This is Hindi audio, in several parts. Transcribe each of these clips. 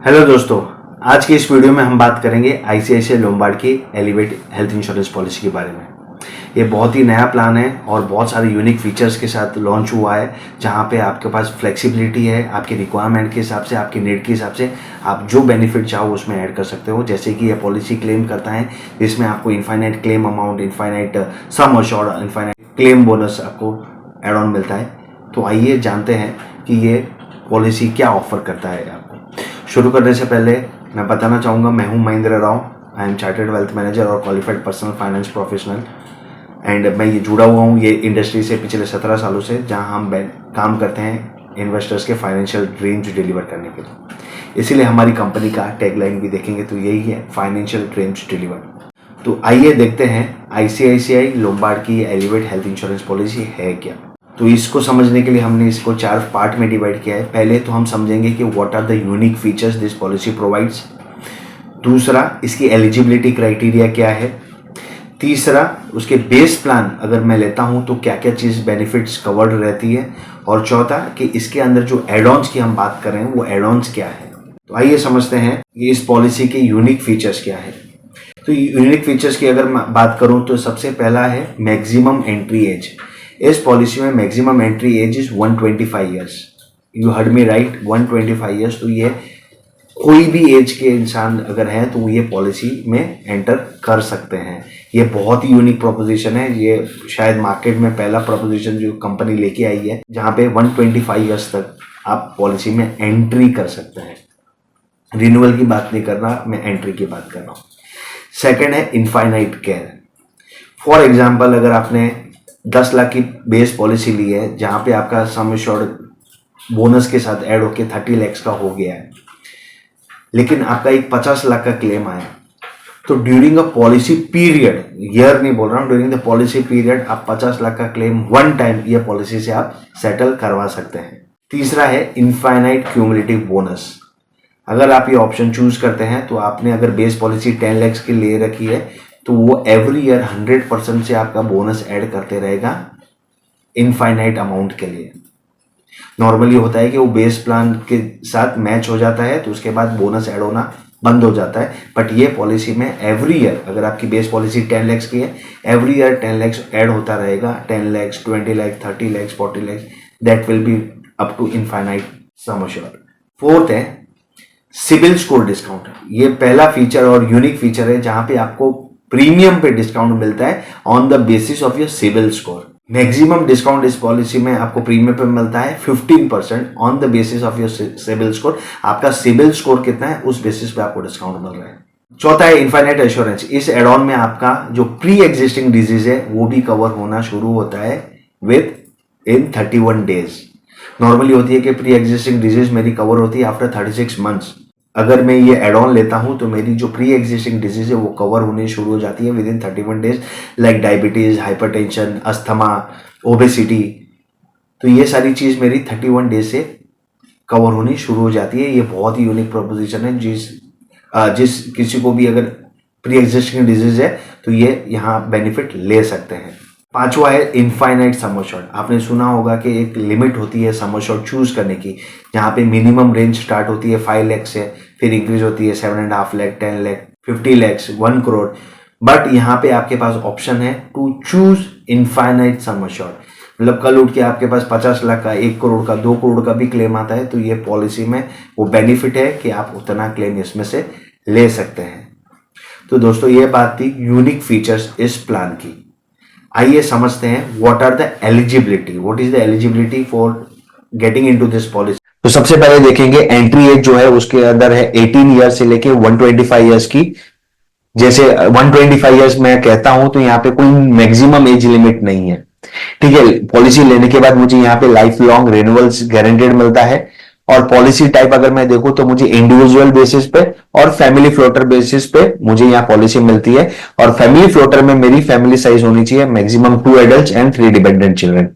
हेलो दोस्तों, आज की इस वीडियो में हम बात करेंगे आईसीआईसीआई लोम्बार्ड की एलिवेट हेल्थ इंश्योरेंस पॉलिसी के बारे में। ये बहुत ही नया प्लान है और बहुत सारे यूनिक फीचर्स के साथ लॉन्च हुआ है, जहां पे आपके पास फ्लेक्सिबिलिटी है। आपके रिक्वायरमेंट के हिसाब से, आपके नीड के हिसाब से आप जो बेनिफिट चाहो उसमें ऐड कर सकते हो। जैसे कि ये पॉलिसी क्लेम करता है, इसमें आपको infinite claim amount, infinite sum assured, infinite claim bonus आपको एड ऑन मिलता है। तो आइए जानते हैं कि ये पॉलिसी क्या ऑफर करता है आपको। शुरू करने से पहले मैं बताना चाहूँगा, मैं हूँ Mahendra Rao. I am chartered wealth manager और qualified personal finance professional, and मैं ये जुड़ा हुआ हूँ ये इंडस्ट्री से पिछले 17 सालों से, जहाँ हम काम करते हैं इन्वेस्टर्स के फाइनेंशियल ड्रीम्स डिलीवर करने के लिए। इसीलिए हमारी कंपनी का टैगलाइन भी देखेंगे तो यही है, फाइनेंशियल ड्रीम्स डिलीवर। तो आइए देखते हैं आईसीआईसीआई लोम्बार्ड की एलिवेट हेल्थ इंश्योरेंस पॉलिसी है क्या। तो इसको समझने के लिए हमने इसको 4 पार्ट में डिवाइड किया है। पहले तो हम समझेंगे कि what are the unique features this policy provides. दूसरा, इसकी एलिजिबिलिटी क्राइटेरिया क्या है। तीसरा, उसके बेस प्लान अगर मैं लेता हूं तो क्या क्या चीज़ बेनिफिट्स कवर्ड रहती है। और चौथा, कि इसके अंदर जो एड ऑन्स की हम बात कर रहे हैं वो एड ऑन्स क्या है। तो आइए समझते हैं कि इस पॉलिसी के यूनिक फीचर्स क्या है। तो यूनिक फीचर्स की अगर मैं बात करूं तो सबसे पहला है मैक्सिमम एंट्री एज। इस पॉलिसी में maximum entry age is 125 years. You heard me right, 125 years. तो ये कोई भी एज के इंसान अगर है तो ये पॉलिसी में एंटर कर सकते हैं। ये बहुत ही यूनिक प्रोपोजिशन है। ये शायद मार्केट में पहला प्रोपोजिशन जो कंपनी लेके आई है, जहां पे 125 ईयर्स तक आप पॉलिसी में एंट्री कर सकते हैं। रिन्यूअल की बात नहीं कर रहा, मैं एंट्री की बात कर रहा हूँ। सेकेंड है इनफाइनाइट केयर। फॉर एग्जाम्पल, अगर आपने 10 लाख की बेस पॉलिसी ली है, जहां पे आपका सम एश्योर्ड बोनस के साथ ऐड होके 30 लाख का हो गया है, लेकिन आपका एक 50 लाख का क्लेम आया, तो during a policy period, year नहीं बोल रहा हूं, ड्यूरिंग द पॉलिसी पीरियड आप 50 लाख का क्लेम वन टाइम ये पॉलिसी से आप सेटल करवा सकते हैं। तीसरा है इनफाइनाइट क्यूमुलेटिव बोनस। अगर आप ये ऑप्शन चूज करते हैं तो आपने अगर बेस पॉलिसी 10 लाख की ले रखी है तो वो एवरी ईयर 100% से आपका बोनस ऐड करते रहेगा इनफाइनाइट अमाउंट के लिए। नॉर्मली होता है कि वो बेस प्लान के साथ मैच हो जाता है तो उसके बाद बोनस ऐड होना बंद हो जाता है, बट ये पॉलिसी में एवरी ईयर, अगर आपकी बेस पॉलिसी 10 लाख की है, एवरी ईयर 10 लाख ऐड होता रहेगा। 10 lakh, 20 lakh, 30 lakh, 40 lakh, that will be up to infinite sum assured. Fourth है सिबिल स्कोर डिस्काउंट। ये पहला फीचर और यूनिक फीचर है जहां पे आपको प्रीमियम पे डिस्काउंट मिलता है on the basis of your CIBIL score. Maximum discount इस पॉलिसी में आपको प्रीमियम पे मिलता है 15% on the basis of your CIBIL score. आपका सिबिल स्कोर कितना है उस बेसिस पे आपको डिस्काउंट मिल रहा है। चौथा है इनफाइनाइट एश्योरेंस। इस एड ऑन में आपका जो प्री एग्जिस्टिंग डिजीज है वो भी कवर होना शुरू होता है विद इन 31 डेज। नॉर्मली होती है कि प्री एग्जिस्टिंग डिजीज मेरी कवर होती है आफ्टर 36 मंथ्स। अगर मैं ये एड ऑन लेता हूं तो मेरी जो प्री एग्जिस्टिंग डिजीज है वो कवर होनी शुरू हो जाती है with in 31 days, like diabetes, hypertension, asthma, obesity. तो ये सारी चीज मेरी 31 डेज से कवर होनी शुरू हो जाती है। ये बहुत ही यूनिक प्रोपोजिशन है। जिस किसी को भी अगर प्री एग्जिस्टिंग डिजीज है तो ये यहाँ बेनिफिट ले सकते हैं। पांचवा है इनफाइनाइट सम अश्योर्ड। आपने सुना होगा कि एक लिमिट होती है सम अश्योर्ड चूज करने की, जहां पे मिनिमम रेंज स्टार्ट होती है 5 लाख से, फिर इंक्रीज होती है 7.5 लाख, 10 लाख, 50 लाख, 1 करोड़। बट यहाँ पे आपके पास ऑप्शन है to choose infinite sum assured. मतलब कल उठ के आपके पास 50 लाख का, 1 करोड़ का, 2 करोड़ का भी क्लेम आता है तो ये पॉलिसी में वो बेनिफिट है कि आप उतना क्लेम इसमें से ले सकते हैं। तो दोस्तों, ये बात थी यूनिक फीचर्स इस प्लान की। आइए समझते हैं what are the eligibility, what is the eligibility for getting into this policy. तो सबसे पहले देखेंगे एंट्री एज जो है उसके अंदर है 18 ईयर्स से लेके 125 ईयर्स की। जैसे 125 ईयर्स मैं कहता हूं तो यहाँ पे कोई मैक्सिमम एज लिमिट नहीं है, ठीक है। पॉलिसी लेने के बाद मुझे यहाँ पे लाइफ लॉन्ग रिन्यूअल्स गारंटेड मिलता है। और पॉलिसी टाइप अगर मैं देखूं तो मुझे इंडिविजुअल बेसिस पे और फैमिली फ्लोटर बेसिस पे मुझे यहाँ पॉलिसी मिलती है। और फैमिली फ्लोटर में मेरी फैमिली साइज होनी चाहिए maximum 2 adults and 3 dependent children,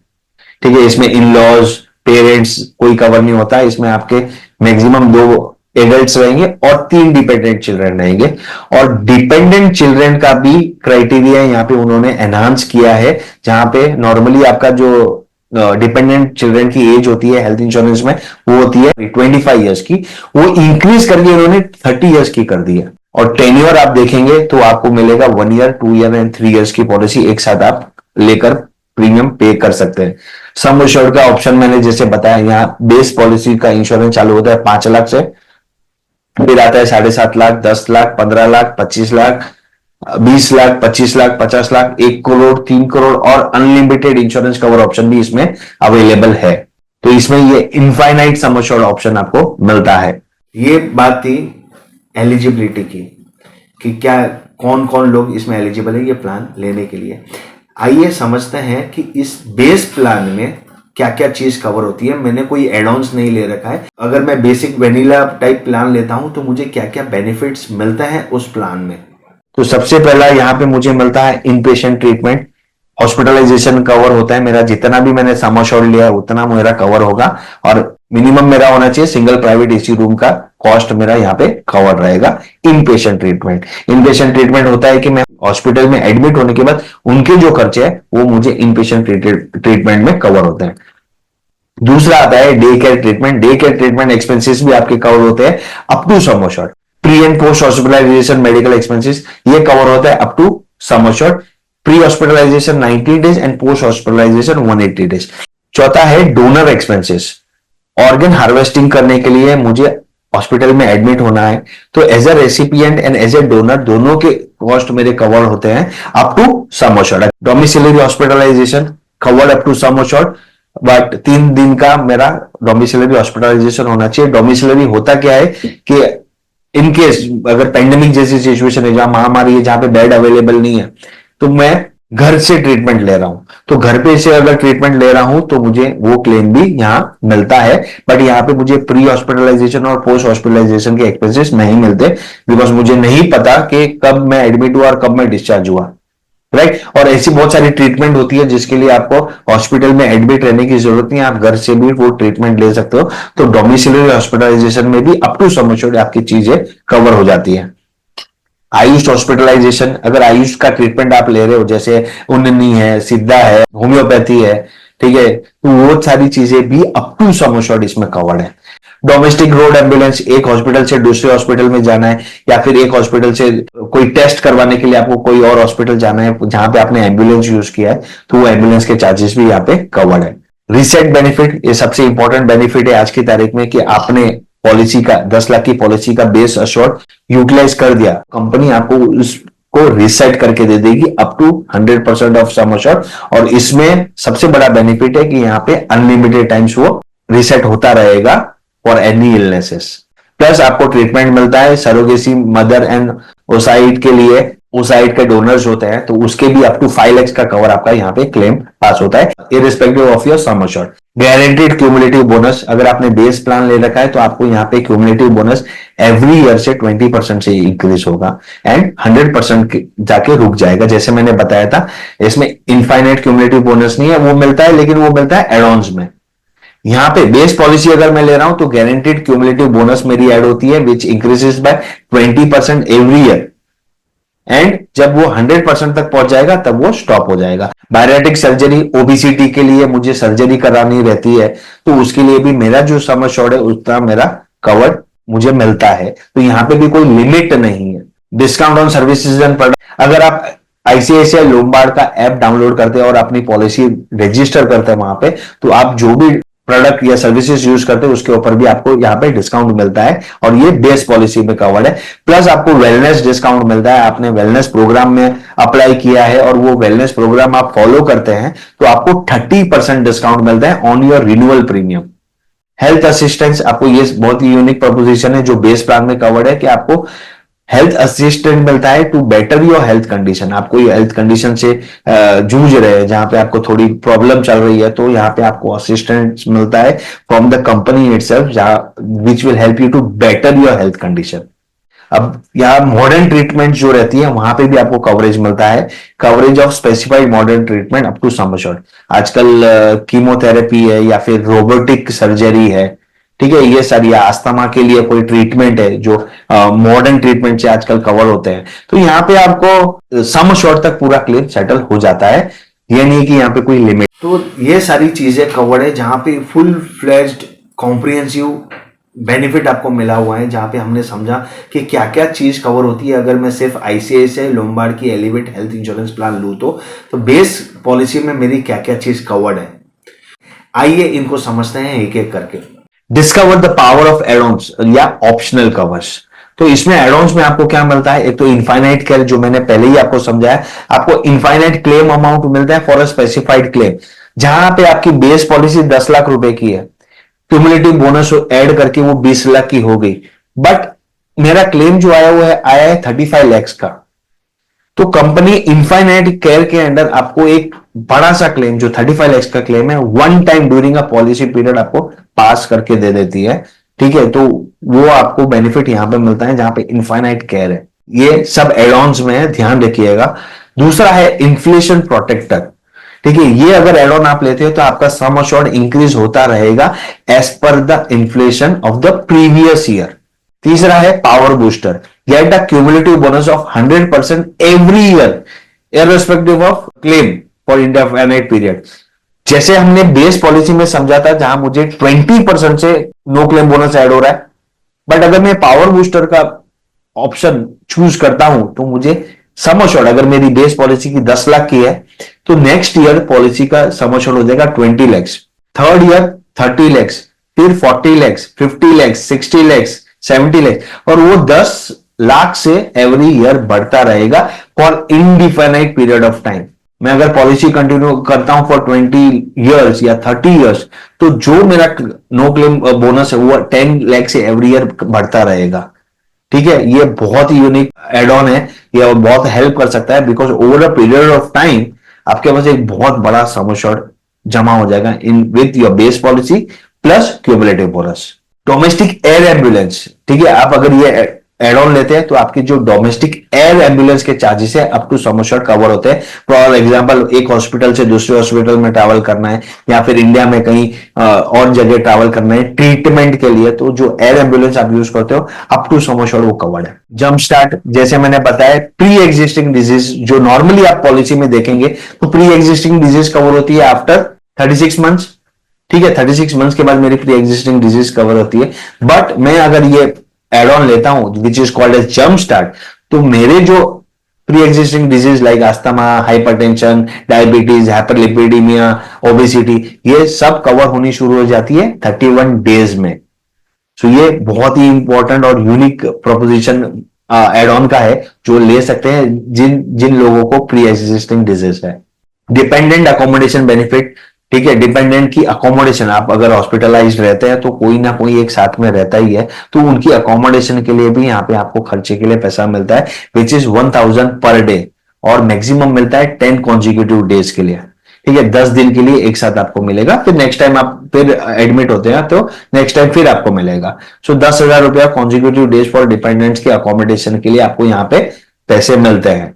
ठीक है। इसमें इन लॉज, पेरेंट्स कोई कवर नहीं होता। इसमें आपके मैक्सिमम 2 एडल्ट्स रहेंगे और 3 डिपेंडेंट चिल्ड्रन रहेंगे। और डिपेंडेंट चिल्ड्रन का भी क्राइटेरिया यहाँ पे उन्होंने एनहांस किया है, जहां पे नॉर्मली आपका जो डिपेंडेंट चिल्ड्रन की एज होती है हेल्थ इंश्योरेंस में, वो होती है 25 ईयर्स की, वो इंक्रीज करके इन्होंने 30 ईयर्स की कर दी है। और टेन्योर आप देखेंगे तो आपको मिलेगा 1 ईयर, 2 ईयर एंड 3 ईयर्स की पॉलिसी एक साथ आप लेकर प्रीमियम पे कर सकते हैं। सम एश्योर्ड का ऑप्शन मैंने जैसे बताया, यहाँ बेस पॉलिसी का इंश्योरेंस चालू होता है 5 लाख से, फिर आता है 7.5 लाख, 10 लाख, 15 लाख, 25 लाख, 20 लाख, 25 लाख, 50 लाख, 1 करोड़, 3 करोड़ और अनलिमिटेड इंश्योरेंस कवर ऑप्शन भी इसमें अवेलेबल है। तो इसमें ये इनफाइनाइट सम एश्योर्ड ऑप्शन आपको मिलता है। ये बात थी एलिजिबिलिटी की, कि क्या कौन कौन लोग इसमें एलिजिबल है ये प्लान लेने के लिए। आइए समझते हैं कि इस बेस प्लान में क्या क्या चीज कवर होती है। मैंने कोई एड ऑन्स नहीं ले रखा है। अगर मैं बेसिक वेनिला टाइप प्लान लेता हूं तो मुझे क्या क्या बेनिफिट्स मिलते हैं उस प्लान में। तो सबसे पहला यहाँ पे मुझे मिलता है इन पेशेंट ट्रीटमेंट, हॉस्पिटलाइजेशन कवर होता है मेरा, जितना भी मैंने सम एश्योर्ड लिया है उतना मेरा कवर होगा, और मिनिमम मेरा होना चाहिए सिंगल प्राइवेट एसी रूम का कॉस्ट मेरा यहाँ पे कवर रहेगा। इन पेशेंट ट्रीटमेंट होता है कि मैं हॉस्पिटल में एडमिट होने के बाद उनके जो खर्चे हैं वो मुझे इन पेशेंट ट्रीटमेंट में कवर होते हैं। दूसरा आता है डे केयर ट्रीटमेंट एक्सपेंसेस भी आपके कवर होते हैं up to sum assured. Pre and post hospitalisation medical expenses ये कवर होता है up to sum assured. Pre hospitalisation 90 days and post hospitalisation 180 days. चौथा है डोनर एक्सपेंसेस। ऑर्गन हार्वेस्टिंग करने के लिए मुझे हॉस्पिटल में एडमिट होना है तो as a recipient and as a donor दोनों के कॉस्ट मेरे कवर होते हैं up to sum assured. Domiciliary hospitalization covered up to sum assured, but 3 दिन का मेरा डोमिसिलरी हॉस्पिटलाइजेशन होना चाहिए। डोमिसिलरी होता क्या है कि इन केस अगर पेंडेमिक जैसी सिचुएशन है, जहां महामारी है, जहां पे बेड अवेलेबल नहीं है, तो मैं घर से ट्रीटमेंट ले रहा हूं, तो घर पे से अगर ट्रीटमेंट ले रहा हूं तो मुझे वो क्लेम भी यहां मिलता है। बट यहां पे मुझे प्री हॉस्पिटलाइजेशन और पोस्ट हॉस्पिटलाइजेशन के एक्सपेंसेस नहीं मिलते, बिकॉज मुझे नहीं पता कि कब मैं एडमिट हुआ और कब मैं डिस्चार्ज हुआ, राइट। और ऐसी बहुत सारी ट्रीटमेंट होती है जिसके लिए आपको हॉस्पिटल में एडमिट रहने की जरूरत नहीं है, आप घर से भी वो ट्रीटमेंट ले सकते हो। तो डोमिसिलरी हॉस्पिटलाइजेशन में भी अप टू सम एश्योर्ड आपकी चीजें कवर हो जाती है। आयुष हॉस्पिटलाइजेशन, अगर आयुष का ट्रीटमेंट आप ले रहे हो, जैसे उन्नी है, सिद्धा है, होम्योपैथी है, ठीक है, तो वो सारी चीजें भी अप टू सम एश्योर्ड इसमें कवर्ड है। डोमेस्टिक रोड एम्बुलेंस, एक हॉस्पिटल से दूसरे हॉस्पिटल में जाना है, या फिर एक हॉस्पिटल से कोई टेस्ट करवाने के लिए आपको कोई और हॉस्पिटल जाना है जहां पे आपने एम्बुलेंस यूज किया है, तो वो एम्बुलेंस के चार्जेस भी यहाँ पे कवर्ड है। रीसेट बेनिफिट, ये सबसे इंपॉर्टेंट बेनिफिट है आज की तारीख में, कि आपने पॉलिसी का 10 लाख की पॉलिसी का बेस अश्योर्ड यूटिलाइज कर दिया, कंपनी आपको उसको रिसेट करके दे देगी up to 100% of sum assured. और इसमें सबसे बड़ा बेनिफिट है कि यहाँ पे अनलिमिटेड टाइम्स वो रिसेट होता रहेगा फॉर एनी इलनेसेस। प्लस आपको ट्रीटमेंट मिलता है सरोगेसी मदर एंड ओसाइड के लिए, ओसाइड के डोनर्स होते हैं, तो उसके भी अप टू 5 लाख का कवर आपका यहाँ पे क्लेम पास होता है, irrespective of your sum assured. Guaranteed cumulative bonus, अगर आपने बेस प्लान ले रखा है तो आपको यहाँ पे क्यूमुलेटिव बोनस एवरी ईयर से 20% से इंक्रीज होगा एंड 100% जाके रुक जाएगा। जैसे मैंने बताया था, इसमें इनफाइनाइट क्यूमुलेटिव बोनस नहीं है, वो मिलता है, लेकिन वो मिलता है एड ऑन्स में। यहाँ पे बेस पॉलिसी अगर मैं ले रहा हूं तो गारंटीड क्यूमुलेटिव बोनस मेरी ऐड होती है, which increases by 20% every year, and जब वो 100% तक पहुंच जाएगा तब वो स्टॉप हो जाएगा। बायरेटिक सर्जरी, ओबीसीटी के लिए मुझे सर्जरी करानी रहती है, तो उसके लिए भी मेरा जो सम अश्योर्ड है उतना मेरा कवर मुझे मिलता है, तो यहाँ पे भी कोई लिमिट नहीं है। Discount on services and product, अगर आप आईसीआईसीआई लोम्बार्ड का ऐप डाउनलोड करते हैं और अपनी पॉलिसी रजिस्टर करते हैं वहां पे, तो आप जो भी प्रोडक्ट या सर्विसेज यूज करते हैं उसके ऊपर भी आपको यहाँ पे डिस्काउंट मिलता है, और ये बेस पॉलिसी में कवर्ड है। प्लस आपको वेलनेस डिस्काउंट मिलता है, आपने वेलनेस प्रोग्राम में अप्लाई किया है और वो वेलनेस प्रोग्राम आप फॉलो करते हैं तो आपको 30% डिस्काउंट मिलता है on your renewal premium. Health assistance, आपको ये बहुत ही यूनिक प्रोपोजिशन है जो बेस प्लान में कवर्ड है, कि आपको हेल्थ असिस्टेंट मिलता है to better your health condition. आप कोई हेल्थ कंडीशन से जूझ रहे हैं, जहां पे आपको थोड़ी प्रॉब्लम चल रही है, तो यहाँ पे आपको असिस्टेंट मिलता है from the company itself, which will help you to better your health condition. अब यहाँ मॉडर्न ट्रीटमेंट जो रहती है वहां पे भी आपको कवरेज मिलता है, coverage of specified modern treatment up to sum assured. आजकल कीमोथेरेपी है या फिर रोबोटिक सर्जरी है, ठीक है, ये सारी अस्थमा के लिए कोई ट्रीटमेंट है जो मॉडर्न ट्रीटमेंट से आजकल कवर होते हैं, तो यहाँ पे आपको सम अश्योर्ड तक पूरा क्लेम सेटल हो जाता है ये नहीं कि यहाँ पे कोई लिमिट। तो ये सारी चीजें कवर्ड है जहां पे फुल फ्लेज्ड कॉम्प्रिहेंसिव बेनिफिट आपको मिला हुआ है, जहां पे हमने समझा कि क्या क्या चीज कवर होती है अगर मैं सिर्फ आईसीआईसीआई लोम्बार्ड की एलिवेट हेल्थ इंश्योरेंस प्लान लूं तो बेस पॉलिसी में मेरी क्या क्या चीज कवर्ड है। आइए इनको समझते हैं एक एक करके। Discover the power of add-ons या ऑप्शनल कवर्स। तो इसमें एडॉन्स में आपको क्या मिलता है, एक तो इनफाइनाइट केयर जो मैंने पहले ही आपको समझाया, आपको इनफाइनाइट क्लेम अमाउंट मिलता है फॉर अ स्पेसिफाइड क्लेम। जहां पे आपकी बेस पॉलिसी 10 लाख रुपए की है, क्यूमुलेटिव बोनस ऐड करके वो 20 लाख की हो गई, बट मेरा क्लेम जो आया है 35 लैक्स का। तो कंपनी इनफाइनाइट केयर के अंडर आपको एक बड़ा सा क्लेम जो 35 लैक्स का क्लेम है, one time during a policy period आपको पास करके दे देती है। ठीक है, तो वो आपको बेनिफिट यहां पे मिलता है जहां पे इनफाइनाइट केयर है। ये सब एड ऑन्स में है, ध्यान रखिएगा। दूसरा है इन्फ्लेशन प्रोटेक्टर। ठीक है, ये अगर एड ऑन आप लेते हो तो आपका सम अश्योर्ड इंक्रीज होता रहेगा as per the inflation of the previous year. तीसरा है power booster, get a cumulative bonus of 100% every year irrespective of claim for indefinite period. जैसे हमने बेस पॉलिसी में समझा था जहां मुझे 20% से नो क्लेम बोनस ऐड हो रहा है, बट अगर मैं पावर बूस्टर का ऑप्शन चूज करता हूं तो मुझे सम अश्योर्ड, अगर मेरी बेस पॉलिसी की 10 लाख की है तो नेक्स्ट ईयर पॉलिसी का सम अश्योर्ड हो जाएगा 20 लैक्स, थर्ड ईयर 30 लैक्स, फिर 40 लैक्स, 50 लैक्स, 60 लैक्स, 70 लैक्स, और वो 10 लाख से एवरी ईयर बढ़ता रहेगा for indefinite period of time. मैं अगर पॉलिसी कंटिन्यू करता हूं फॉर 20 ईयर्स या 30 ईयर्स तो जो मेरा नो क्लेम बोनस है वो 10 लाख से एवरी ईयर बढ़ता रहेगा। ठीक है, ये बहुत ही यूनिक एड ऑन है, ये बहुत हेल्प कर सकता है because over a period of time आपके पास एक बहुत बड़ा सम अश्योर्ड जमा हो जाएगा in with your base policy plus cumulative bonus. Domestic air ambulance, ठीक है, आप अगर ये एड ऑन लेते हैं तो आपके जो डोमेस्टिक एयर एम्बुलेंस के चार्जेस है up to sum assured cover होते हैं। फॉर एग्जांपल, एक हॉस्पिटल से दूसरे हॉस्पिटल में ट्रैवल करना है या फिर इंडिया में कहीं और जगह ट्रैवल करना है ट्रीटमेंट के लिए, तो जो एयर एम्बुलेंस आप यूज करते हो अप टू सम अश्योर्ड वो कवर्ड है। जंप स्टार्ट, जैसे मैंने बताया, प्री एग्जिस्टिंग डिजीज जो नॉर्मली आप पॉलिसी में देखेंगे तो प्री एग्जिस्टिंग डिजीज कवर होती है आफ्टर 36 मंथ्स। ठीक है, 36 मंथ्स के बाद मेरी प्री एग्जिस्टिंग डिजीज कवर होती है, बट मैं अगर ये एड ऑन लेता हूं which is called as jump start, तो मेरे जो pre existing disease like asthma, hypertension, diabetes, hyperlipidaemia, obesity, ये सब कवर होनी शुरू हो जाती है 31 डेज में। सो ये बहुत ही इंपॉर्टेंट और यूनिक प्रोपोजिशन एड ऑन का है जो ले सकते हैं जिन जिन लोगों को प्री एग्जिस्टिंग डिजीज है। डिपेंडेंट अकोमोडेशन बेनिफिट, ठीक है, डिपेंडेंट की अकोमोडेशन, आप अगर हॉस्पिटलाइज रहते हैं तो कोई ना कोई एक साथ में रहता ही है, तो उनकी अकोमोडेशन के लिए भी यहाँ पे आपको खर्चे के लिए पैसा मिलता है विच इज 1000 पर डे, और मैक्सिमम मिलता है 10 कॉन्जिक्यूटिव डेज के लिए। ठीक है, 10 दिन के लिए एक साथ आपको मिलेगा, फिर नेक्स्ट टाइम आप फिर एडमिट होते हैं तो नेक्स्ट टाइम फिर आपको मिलेगा। सो 10,000 रुपया कॉन्जिक्यूटिव डेज फॉर डिपेंडेंट्स के अकोमोडेशन के लिए आपको यहाँ पे पैसे मिलते हैं।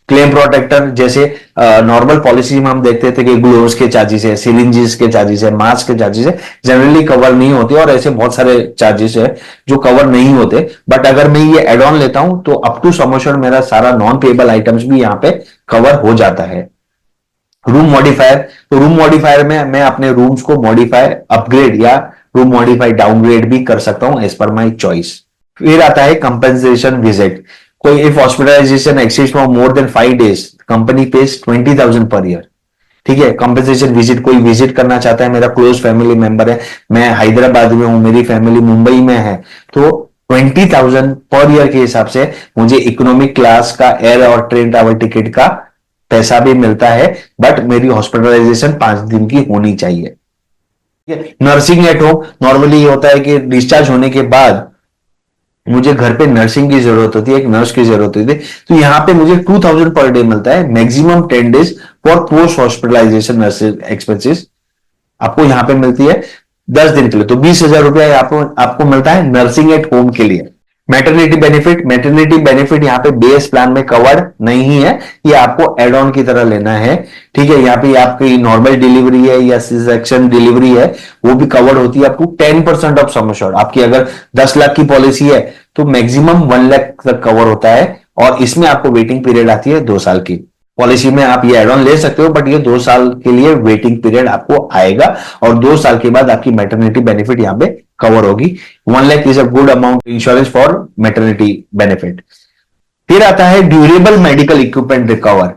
क्लेम प्रोटेक्टर, जैसे नॉर्मल पॉलिसी में हम देखते थे कि ग्लोव्स के चार्जेस है, सिरिंजेस के चार्जेस है, मास्क के चार्जेस है, जनरली कवर नहीं होते, और ऐसे बहुत सारे चार्जेस है जो कवर नहीं होते, बट अगर मैं ये एड ऑन लेता हूं तो अप टू सम अश्योर्ड मेरा सारा नॉन पेएबल आइटम्स भी यहाँ पे कवर हो जाता है। रूम मॉडिफायर, तो रूम मॉडिफायर में मैं अपने रूम्स को मॉडिफाई, अपग्रेड या रूम मॉडिफाई डाउनग्रेड भी कर सकता हूं एज पर माई चॉइस। फिर आता है कंपेंसेशन विजिट, कोई if hospitalisation exceeds for more than 5 days company pays 20,000 per year. ठीक है, कंपेंसेशन विजिट, कोई विजिट करना चाहता है, मेरा क्लोज फैमिली मेंबर है, मैं हैदराबाद में हूं, मेरी फैमिली मुंबई में है, तो 20,000 पर ईयर के हिसाब से मुझे इकोनॉमिक क्लास का एयर और ट्रेन ट्रैवल टिकट का पैसा भी मिलता है, बट मेरी हॉस्पिटलाइजेशन 5 दिन की होनी चाहिए। नर्सिंग एट होम, नॉर्मली ये होता है कि डिस्चार्ज होने के बाद मुझे घर पे नर्सिंग की जरूरत होती है, एक नर्स की जरूरत होती है, तो यहां पे मुझे 2000 पर डे मिलता है, maximum 10 days for post hospitalisation nursing expenses आपको यहां पे मिलती है 10 दिन के लिए, तो 20,000 रुपया आपको मिलता है नर्सिंग एट होम के लिए। मैटरनिटी बेनिफिट, मैटरनिटी बेनिफिट यहाँ पे बेस प्लान में कवर्ड नहीं है, ये आपको एड ऑन की तरह लेना है। ठीक है, यहाँ पे आपकी नॉर्मल डिलीवरी है या सी सेक्शन डिलीवरी है वो भी कवर्ड होती है up to 10% of sum assured. आपकी अगर 10 लाख की पॉलिसी है तो मैक्सिमम 1 लाख तक कवर होता है, और इसमें आपको वेटिंग पीरियड आती है 2 साल की। पॉलिसी में आप ये एड ऑन ले सकते हो, बट ये 2 साल के लिए वेटिंग पीरियड आपको आएगा और 2 साल के बाद आपकी मैटरनिटी बेनिफिट यहाँ पे कवर होगी। 1 lakh is a good amount insurance for maternity benefit. फिर आता है ड्यूरेबल मेडिकल इक्विपमेंट रिकवर।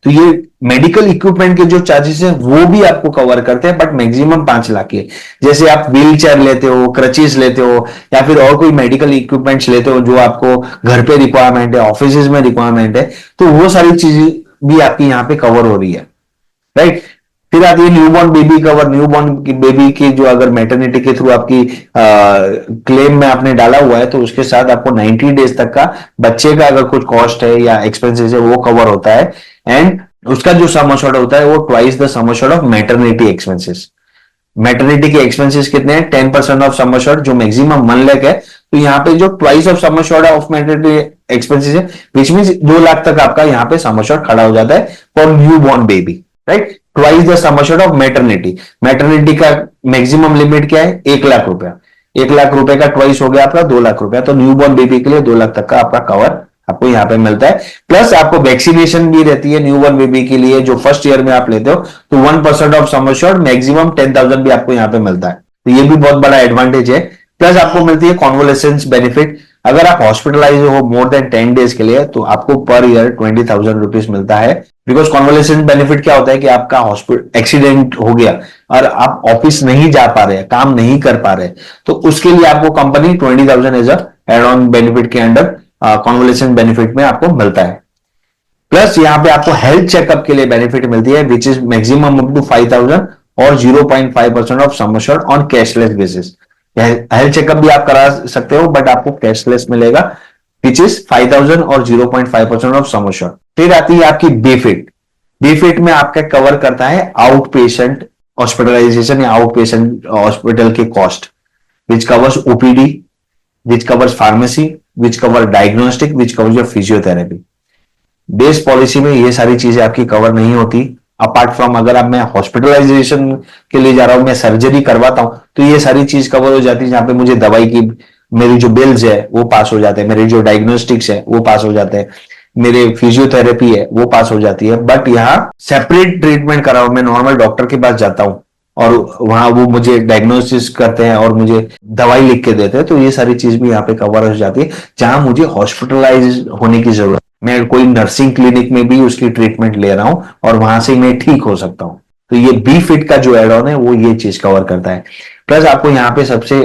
तो ये मेडिकल इक्विपमेंट के जो चार्जेस हैं वो भी आपको कवर करते हैं, बट मैक्सिमम 5 लाख के। जैसे आप व्हील चेयर लेते हो, क्रचेस लेते हो, या फिर और कोई मेडिकल इक्विपमेंट्स लेते हो जो आपको घर पे रिक्वायरमेंट है, ऑफिस में रिक्वायरमेंट है, तो वो सारी चीजें भी आपकी यहाँ पे कवर हो रही है, राइट। फिर आती है newborn baby cover. Newborn baby की जो अगर मैटरनिटी के थ्रू आपकी क्लेम में आपने डाला हुआ है तो उसके साथ आपको 90 डेज तक का बच्चे का अगर कुछ कॉस्ट है या एक्सपेंसेस है वो कवर होता है। एंड उसका जो सम अश्योर्ड होता है वो twice the sum assured of maternity expenses. Maternity के एक्सपेंसेस कितने हैं? 10% ऑफ सम अश्योर्ड, जो मैक्सिमम 1 लाख है। तो यहाँ पे जो twice of sum assured of maternity expenses है, विच मीन 2 लाख तक आपका यहाँ पे सम अश्योर्ड खड़ा हो जाता है for new born baby, right. Twice the sum assured of maternity. Maternity का मैक्सिमम लिमिट क्या है? 1 लाख रुपया। 1 लाख रुपए का ट्वाइस हो गया आपका 2 लाख रुपया। तो न्यू बॉर्न बेबी के लिए 2 लाख तक का आपका कवर आपको यहाँ पे मिलता है। प्लस आपको वैक्सीनेशन भी रहती है न्यूबॉर्न बेबी के लिए, जो फर्स्ट ईयर में आप लेते हो तो 1% ऑफ सम अश्योर्ड मैक्सिमम 10,000 भी आपको यहाँ पे मिलता है। तो ये भी बहुत बड़ा एडवांटेज है। प्लस आपको मिलती है कॉन्वोलेसेंस बेनिफिट। अगर आप हॉस्पिटलाइज हो मोर देन 10 डेज के लिए तो आपको पर ईयर 20,000 रुपीज मिलता है। बिकॉज कॉन्वोलेसेंस बेनिफिट क्या होता है कि आपका हॉस्पिटल एक्सीडेंट हो गया और आप ऑफिस नहीं जा पा रहे, काम नहीं कर पा रहे, तो उसके लिए आपको company 20,000 as add on benefit के अंडर कॉन्वोलेसेंस बेनिफिट में आपको मिलता है। प्लस यहाँ पे आपको हेल्थ चेकअप के लिए बेनिफिट मिलती है which is maximum up to 5,000 और 0.5% of sum assured on cashless basis. Health checkup भी आप करा सकते हो बट आपको कैशलेस मिलेगा विच इज 5,000 और 0.5% ऑफ सम अश्योर्ड। फिर आती है आपकी बेफिट। बेफिट में आपका कवर करता है आउट पेशेंट हॉस्पिटलाइजेशन या आउट पेशेंट हॉस्पिटल के cost, which covers OPD, which covers pharmacy, which cover diagnostic, which cover your physiotherapy. Base policy में ये सारी चीजें आपकी कवर नहीं होती। अपार्ट फ्रॉम अगर अब मैं हॉस्पिटलाइजेशन के लिए जा रहा हूं, मैं सर्जरी करवाता हूं, तो ये सारी चीज कवर हो जाती है जहां पे मुझे दवाई की मेरी जो बिल्स है वो पास हो जाते हैं, मेरे जो डायग्नोस्टिक्स है वो पास हो जाते हैं, मेरे फिजियोथेरेपी है वो पास हो जाती है। बट यहाँ सेपरेट ट्रीटमेंट कराओ, मैं नॉर्मल डॉक्टर के पास जाता हूं और वहां वो मुझे डायग्नोसिस करते हैं और मुझे दवाई लिख के देते हैं, तो ये सारी चीज भी यहाँ पे कवर हो जाती है। जहां मुझे हॉस्पिटलाइज होने की जरूरत, मैं कोई नर्सिंग क्लिनिक में भी उसकी ट्रीटमेंट ले रहा हूं और वहां से मैं ठीक हो सकता हूं, तो ये बी फिट का जो एड ऑन है वो ये चीज कवर करता है। प्लस आपको यहाँ पे सबसे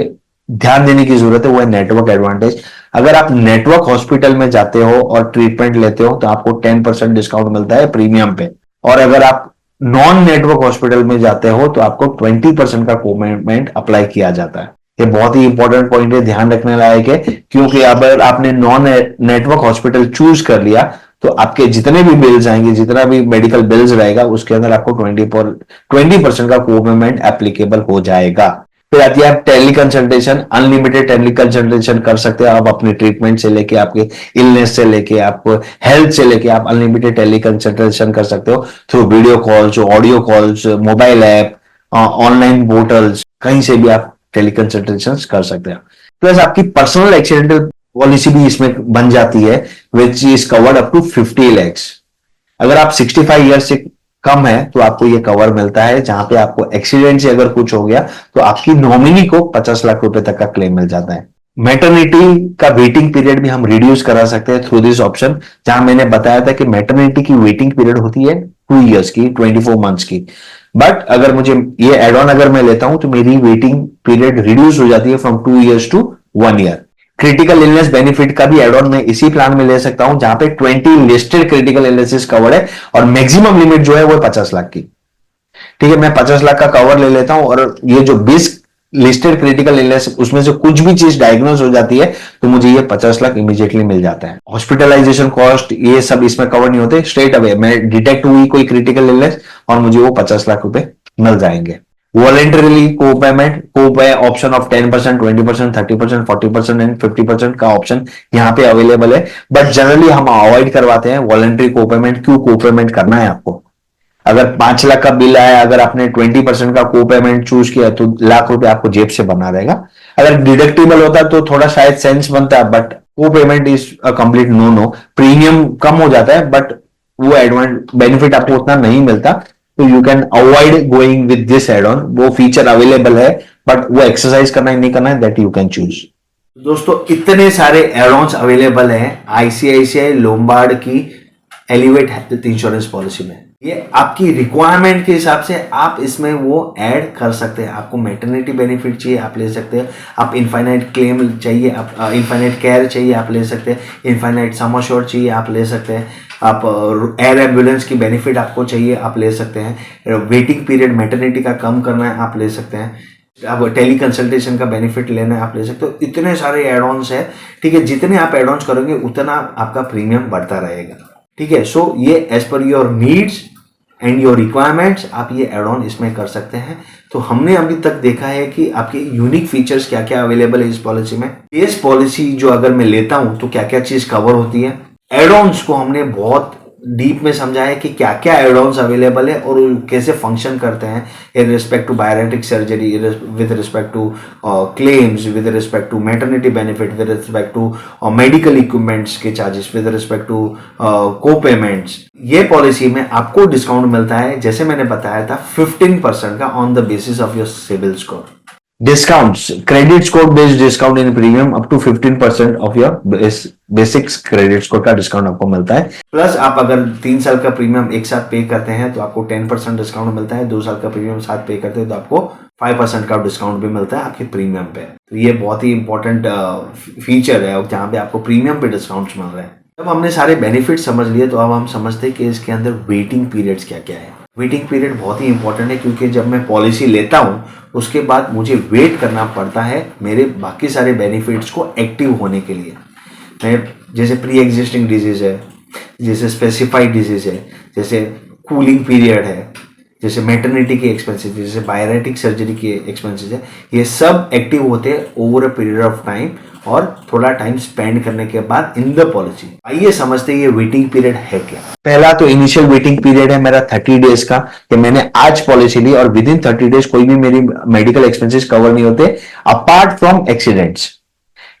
ध्यान देने की जरूरत है वो है नेटवर्क एडवांटेज। अगर आप नेटवर्क हॉस्पिटल में जाते हो और ट्रीटमेंट लेते हो तो आपको 10% डिस्काउंट मिलता है प्रीमियम पे, और अगर आप नॉन नेटवर्क हॉस्पिटल में जाते हो तो आपको 20% का कोपेमेंट अप्लाई किया जाता है। ये बहुत ही इंपॉर्टेंट पॉइंट है, ध्यान रखने लायक है, क्योंकि अगर आपने नॉन नेटवर्क हॉस्पिटल चूज कर लिया तो आपके जितने भी बिल्स आएंगे, जितना भी मेडिकल बिल्स रहेगा उसके अंदर आपको 20% का कोपेमेंट एप्लीकेबल हो जाएगा। फिर आती है आप teleconsultation. Unlimited teleconsultation कर सकते हैं आप अपने ट्रीटमेंट से लेके, आपके इलनेस से लेके, आपको हेल्थ से लेके, आप अनलिमिटेड टेली कंसल्टेशन कर सकते हो through video calls, audio calls, mobile app, online portals, कहीं से भी आप टेली कंसल्टेशन कर सकते हैं। प्लस आपकी पर्सनल एक्सीडेंटल पॉलिसी भी इसमें बन जाती है which is covered up to 50 lakhs। अगर आप 65 ईयर से कम है तो आपको ये कवर मिलता है, जहां पे आपको एक्सीडेंट से अगर कुछ हो गया तो आपकी नॉमिनी को 50 लाख रुपए तक का क्लेम मिल जाता है। मैटरनिटी का वेटिंग पीरियड भी हम रिड्यूस करा सकते हैं थ्रू दिस ऑप्शन, जहां मैंने बताया था कि मैटरनिटी की वेटिंग पीरियड होती है 2 years की, 24 months की। बट अगर मुझे ये एड ऑन अगर मैं लेता हूं तो मेरी वेटिंग पीरियड रिड्यूस हो जाती है from 2 years to 1 year। Critical illness benefit का भी एड ऑन मैं इसी प्लान में ले सकता हूं जहां पे 20 लिस्टेड क्रिटिकल इलनेसेस कवर है और मैक्सिमम लिमिट जो है वो 50 लाख की। ठीक है, मैं 50 लाख का कवर ले लेता हूं और ये जो 20 लिस्टेड क्रिटिकल इलनेस उसमें से कुछ भी चीज डायग्नोज हो जाती है तो मुझे ये 50 लाख इमीडिएटली मिल जाता है। हॉस्पिटलाइजेशन कॉस्ट ये सब इसमें कवर नहीं होते, स्ट्रेट अवे मैं डिटेक्ट हुई कोई क्रिटिकल इलनेस और मुझे वो 50 लाख रुपए मिल जाएंगे। वॉलेंटरीली को-पेमेंट ऑप्शन ऑफ 10%, 20%, 30%, 40% एंड 50% का ऑप्शन यहाँ पे अवेलेबल है, बट जनरली हम अवॉइड करवाते हैं वॉलेंटरी को-पेमेंट। क्यों को-पेमेंट करना है आपको? अगर 5 लाख का बिल आया, अगर आपने 20% का को-पेमेंट चूज किया तो लाख रुपए आपको जेब से बना रहेगा। अगर डिडक्टिबल होता तो थोड़ा शायद सेंस बनता है, but co-payment is a complete no. Premium कम हो जाता है बट वो एडवांस बेनिफिट आपको उतना नहीं मिलता, तो you can avoid going with this add on. वो फीचर अवेलेबल है, बट वो एक्सरसाइज करना है नहीं करना है, दैट यू कैन चूज। दोस्तों इतने सारे एड-ऑन्स अवेलेबल हैं आईसीआईसीआई लोम्बार्ड की एलिवेट हेल्थ इंश्योरेंस पॉलिसी में। ये आपकी रिक्वायरमेंट के हिसाब से आप इसमें वो ऐड कर सकते हैं। आपको मैटरनिटी बेनिफिट चाहिए आप ले सकते हैं, आप इनफाइनाइट क्लेम चाहिए आप इनफाइनाइट केयर चाहिए आप ले सकते हैं, इनफाइनाइट सम एश्योर्ड चाहिए आप ले सकते हैं, आप एयर एम्बुलेंस की बेनिफिट आपको चाहिए आप ले सकते हैं, वेटिंग पीरियड मैटरनिटी का कम करना है आप ले सकते हैं, आप टेली कंसल्टेशन का बेनिफिट लेना है आप ले सकते हो। इतने सारे एड ऑन्स है, ठीक है। जितने आप एड ऑन्स करोगे उतना आपका प्रीमियम बढ़ता रहेगा, ठीक है। सो ये as per your needs and your requirements आप ये एड ऑन इसमें कर सकते हैं। तो हमने अभी तक देखा है कि आपके यूनिक फीचर्स क्या क्या अवेलेबल है इस पॉलिसी में। बेस पॉलिसी जो अगर मैं लेता हूं तो क्या क्या चीज कवर होती है, एड ऑन्स को हमने बहुत डीप में समझा है कि क्या क्या एड ऑन्स अवेलेबल है और कैसे फंक्शन करते हैं in respect to bariatric surgery, with respect to claims, with respect to maternity benefit, with respect to medical equipments के charges, with respect to co-payments. ये पॉलिसी में आपको डिस्काउंट मिलता है जैसे मैंने बताया था 15% का on the basis of your CIBIL score. Discounts, credit score based discount in premium up to 15% of your basic credit score का डिस्काउंट आपको मिलता है। प्लस आप अगर 3 साल का प्रीमियम एक साथ पे करते हैं तो आपको 10% डिस्काउंट मिलता है, 2 साल का प्रीमियम साथ पे करते हैं तो आपको 5% का डिस्काउंट भी मिलता है आपके प्रीमियम पे। तो ये बहुत ही इंपॉर्टेंट फीचर है जहाँ पे आपको प्रीमियम पे डिस्काउंट्स मिल रहे हैं। जब हमने सारे बेनिफिट समझ लिए तो अब हम समझते हैं कि इसके अंदर वेटिंग पीरियड्स क्या क्या है। वेटिंग पीरियड बहुत ही इंपॉर्टेंट है क्योंकि जब मैं पॉलिसी लेता हूँ उसके बाद मुझे वेट करना पड़ता है मेरे बाकी सारे बेनिफिट्स को एक्टिव होने के लिए। मैं जैसे प्री एग्जिस्टिंग डिजीज है, जैसे स्पेसिफाइड डिजीज है, जैसे कूलिंग पीरियड है, जैसे मैटरनिटी के एक्सपेंसेस, जैसे बायोरेटिक सर्जरी के एक्सपेंसेस है, ये सब एक्टिव होते हैं over a period of time और थोड़ा टाइम स्पेंड करने के बाद इन द पॉलिसी। आइए समझते हैं ये वेटिंग पीरियड है क्या। पहला तो इनिशियल वेटिंग पीरियड है मेरा 30 डेज का, कि मैंने आज पॉलिसी ली और विद इन 30 डेज कोई भी मेरी मेडिकल एक्सपेंसेस कवर नहीं होते अपार्ट फ्रॉम एक्सीडेंट्स।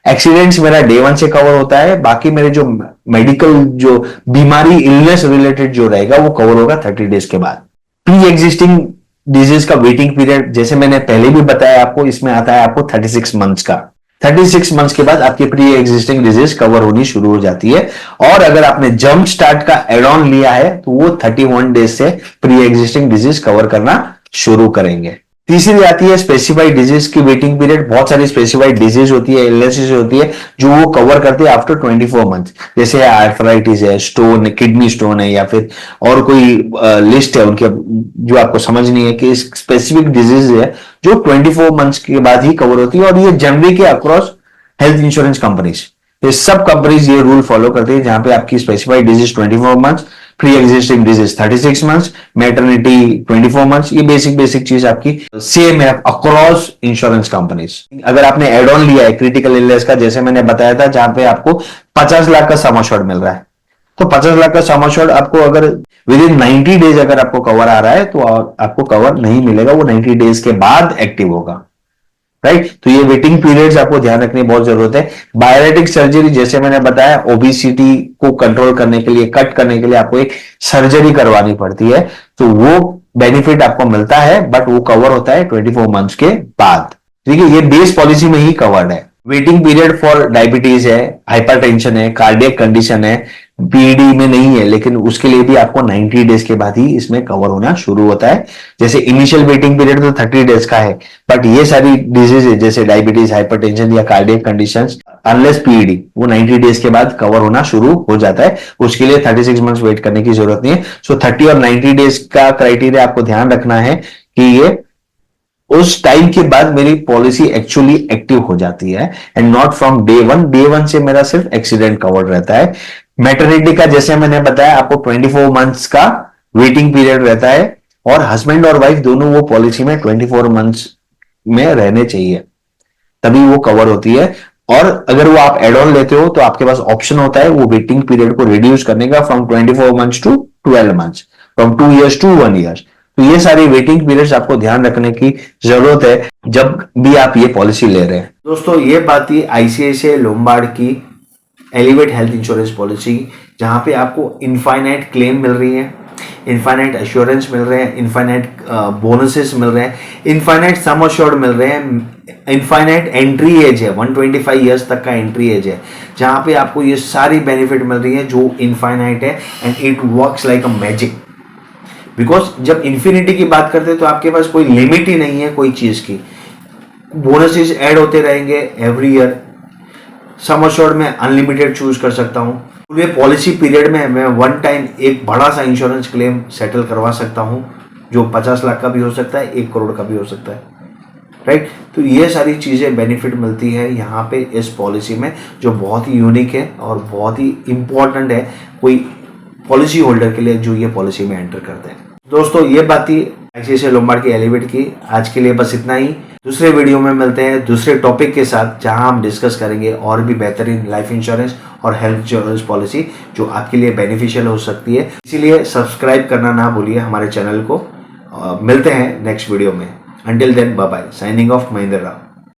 एक्सीडेंट्स मेरा डे 1 से कवर होता है, बाकी मेरे जो मेडिकल जो बीमारी इलनेस रिलेटेड जो रहेगा वो कवर होगा 30 डेज के बाद। प्री एग्जिस्टिंग डिजीज का वेटिंग पीरियड जैसे मैंने पहले भी बताया आपको, इसमें आता है आपको 36 मंथ्स का। 36 मंथ्स के बाद आपकी प्री एग्जिस्टिंग डिजीज कवर होनी शुरू हो जाती है। और अगर आपने जंप स्टार्ट का एड ऑन लिया है तो वो 31 डेज से प्री एग्जिस्टिंग डिजीज कवर करना शुरू करेंगे। तीसरी आती है स्पेसिफाइड डिजीज की वेटिंग पीरियड। बहुत सारी स्पेसिफाइड डिजीज होती है, इलनेसेस होती है जो वो कवर करते हैं आफ्टर 24 मंथ। जैसे आर्थराइटिस है, स्टोन, किडनी स्टोन है, या फिर और कोई लिस्ट है उनके जो आपको समझनी है कि स्पेसिफिक डिजीज है जो 24 मंथ्स के बाद ही कवर होती है। और ये जनरली के अक्रॉस हेल्थ इंश्योरेंस कंपनीज, ये सब कंपनीज ये रूल फॉलो करते हैं जहां पे आपकी specified disease 24 months, pre existing disease 36 months, maternity 24 months. ये बेसिक चीज आपकी सेम है अक्रॉस इंश्योरेंस कंपनीज। अगर आपने एड ऑन लिया है क्रिटिकल इलनेस का, जैसे मैंने बताया था, जहां पे आपको 50 लाख का सम एश्योर्ड मिल रहा है, तो 50 लाख का सम एश्योर्ड आपको अगर विद इन 90 डेज अगर आपको कवर आ रहा है तो आपको कवर नहीं मिलेगा, वो 90 डेज के बाद एक्टिव होगा, राइट। तो ये वेटिंग पीरियड्स आपको ध्यान रखने की बहुत जरूरत है। बायोरेटिक सर्जरी जैसे मैंने बताया, ओबेसिटी को कंट्रोल करने के लिए, कट करने के लिए आपको एक सर्जरी करवानी पड़ती है, तो वो बेनिफिट आपको मिलता है, बट वो कवर होता है 24 मंथ्स के बाद। ठीक है, ये बेस पॉलिसी में ही कवर्ड है। वेटिंग पीरियड फॉर डायबिटीज है, हाइपरटेंशन है, कार्डियक कंडीशन है, पीडी में नहीं है, लेकिन उसके लिए भी आपको 90 डेज के बाद ही इसमें कवर होना शुरू होता है। जैसे इनिशियल वेटिंग पीरियड तो 30 डेज का है, बट ये सारी डिजीज जैसे डायबिटीज, हाइपरटेंशन या कार्डियक कंडीशंस, अनलेस पीडी, वो 90 डेज के बाद कवर होना शुरू हो जाता है। उसके लिए 36 मंथ्स वेट करने की जरूरत नहीं है। सो 30 और 90 डेज का क्राइटेरिया आपको ध्यान रखना है कि ये उस टाइम के बाद मेरी पॉलिसी एक्चुअली एक्टिव हो जाती है, and not from day 1। Day 1 से मेरा सिर्फ एक्सीडेंट कवर्ड रहता है। मैटरनिटी का जैसे मैंने बताया आपको 24 मंथ्स का वेटिंग पीरियड रहता है, और हस्बैंड और वाइफ दोनों वो पॉलिसी में 24 मंथ्स में रहने चाहिए, तभी वो कवर होती है। और अगर वो आप एड ऑन लेते हो तो आपके पास ऑप्शन होता है वो वेटिंग पीरियड को रिड्यूस करने का from 24 months to 12 months, from 2 years to 1 year. तो ये सारी वेटिंग पीरियड्स आपको ध्यान रखने की जरूरत है जब भी आप ये पॉलिसी ले रहे हैं। दोस्तों ये बात थी आईसीआईसीआई लोम्बार्ड की एलिवेट हेल्थ इंश्योरेंस पॉलिसी, जहाँ पे आपको इनफाइनाइट क्लेम मिल रही है, इनफाइनाइट एश्योरेंस मिल रहे हैं, इनफाइनाइट बोनसेस मिल रहे हैं, इनफाइनाइट सम अश्योर्ड मिल रहे हैं, इनफाइनाइट एंट्री एज है, 125 ईयर्स तक का एंट्री एज है, जहाँ पे आपको ये सारी बेनिफिट मिल रही है जो इनफाइनाइट है, and it works like a magic. Because जब इन्फिनिटी की बात करते हैं तो आपके पास कोई लिमिट ही नहीं है कोई चीज़ की, बोनसेस ऐड होते रहेंगे एवरी ईयर, सम अश्योर्ड में अनलिमिटेड चूज कर सकता हूँ, पूरे पॉलिसी पीरियड में मैं वन टाइम एक बड़ा सा इंश्योरेंस क्लेम सेटल करवा सकता हूँ जो 50 लाख का भी हो सकता है, 1 करोड़ का भी हो सकता है, राइट। तो ये सारी चीज़ें बेनिफिट मिलती है यहाँ पे इस पॉलिसी में, जो बहुत ही यूनिक है और बहुत ही इम्पॉर्टेंट है कोई पॉलिसी होल्डर के लिए जो ये पॉलिसी में एंटर करते हैं। दोस्तों ये बात थी आईसीआईसीआई लोम्बार्ड की एलिवेट की। आज के लिए बस इतना ही। दूसरे वीडियो में मिलते हैं दूसरे टॉपिक के साथ, जहां हम डिस्कस करेंगे और भी बेहतरीन लाइफ इंश्योरेंस और हेल्थ इंश्योरेंस पॉलिसी जो आपके लिए बेनिफिशियल हो सकती है। इसीलिए सब्सक्राइब करना ना भूलिए हमारे चैनल को। मिलते हैं नेक्स्ट वीडियो में। Until then bye bye. Signing off Mahendra Rao.